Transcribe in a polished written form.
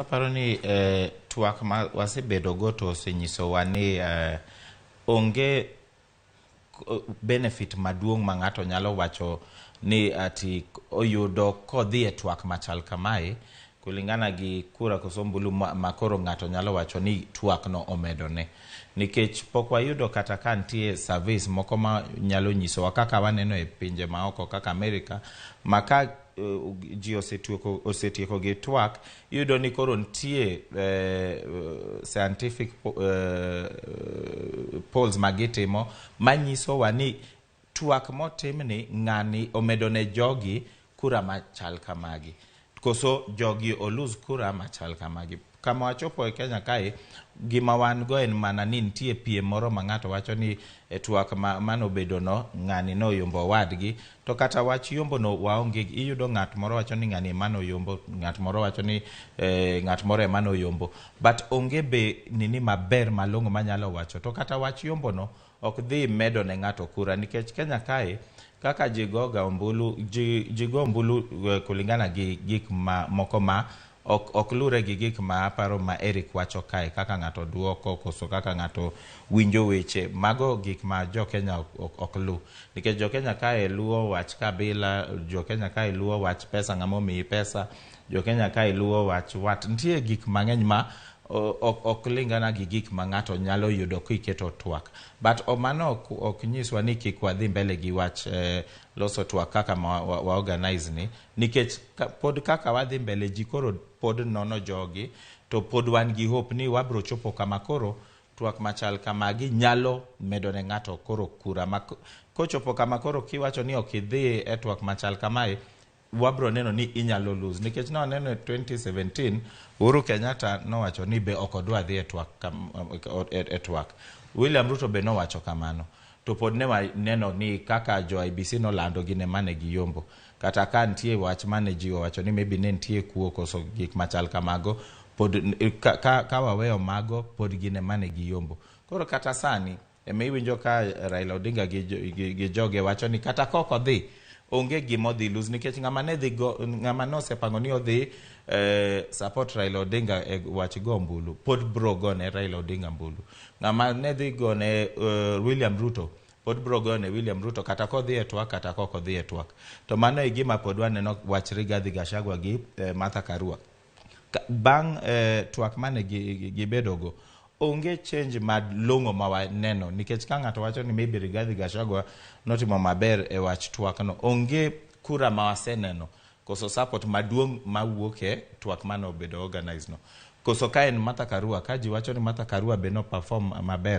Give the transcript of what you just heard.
Aparo ni twak ma wasebedo go to osenyisowa ni onge benefit maduong' ma ng'ato nyalo wacho ni ati oyudo kodhi e twak machal kamae kulingana gi kura koso ombulu ma koro ng'ato nyalo wacho ni twak no omedone. Nikech pok wayudo kata ka nitie service moko ma nyalo nyisowa kaka waneno e pinje maoko kaka Amerika ma ka ji osetieko gi twak, iyudo ni koro nitie scientific polls magitimo manyisowa ni twak motimni ng'ani omedone jogi kura machal kamagi koso jogi olose kura machal kamagi. Kama wachopo e Kenya kae, gima wan go en mana ni nitie piem moro ma ng'ato wacho ni e twak manobedo no ng'ani no yombo wadgi, to kata wach yombo no waonge. Iyudo ng'at moro wacho ni ng'ani mano yombo, ng'at moro wacho ni ng'at moro emano yombo, but onge be nini maber malong'o manyalo wacho. To kata wach yombo no ok dhi medo ne ng'ato kura, nikech Kenya kae kaka ji goga ombulu, ji go ombulu kulingana gi gik moko ma ok lure gi gik ma aparo ma Eric wacho kae, kaka ng'ato duoko koso kaka ng'ato winjo weche mago, gik ma jo Kenya ok lu. Nikech jo Kenya kae luwo wach kabila, jo Kenya kae luwo wach pesa, ng'amo miyi pesa, jo Kenya kae luwo wach wat. Nitie gik mang'eny ma ok lingana gi gik ma ng'ato nyalo yudo kiketo twak. But mano ok nyiswa ni kik wadhi mbele gi wach loso twak kaka wa organize ni, nikech pod kaka wadhi mbele ji koro pod nono jogi, to pod wan gi hope ni wabro chopo kama koro twak machal kamagi nyalo medo ne ng'ato koro kura. Kochopo kama koro kiwacho ni ok idhi e twak machal kamae, wabro neno ni inyalo lose. Nikech no neno 2017 Uhuru Kenyatta nowacho ni be ok odwa dhi e twak. William Ruto be nowacho kamano. To pod ne neno ni kaka jo IBC nolando gine mane gi yombo. Kata ka nitie wach mane ji wacho ni maybe ne nitie kuo koso gik machal kamago, pod ka waweyo mago pod gine mane gi yombo. Koro kata sani eme iwinjo ka Raila Odinga gi joge wacho ni kata koko dhi onge gimo dhi lose, nikech ng'ama nosepango ni odhi support Raila Odinga e wach go ombulu pod bro gone Raila Odinga mbulu. Ng'ama ne dhi gone William Ruto pod bro gone William Ruto kata kodhi e twak kata koko dhi e twak. To mano e gima pod waneno wach Rigathi Gachagua gi Martha Karua. Bang' twak mane gibedo go, onge change malong'o ma waneno, nikech ka ng'ato wacho ni maybe Rigathi Gachagua notimo maber e wach twak no, onge kura ma waseneno koso support maduong' mawuoke twak mano bedo organize no. Koso ka en Martha Karua, ka ji wacho ni Martha Karua be no perform maber.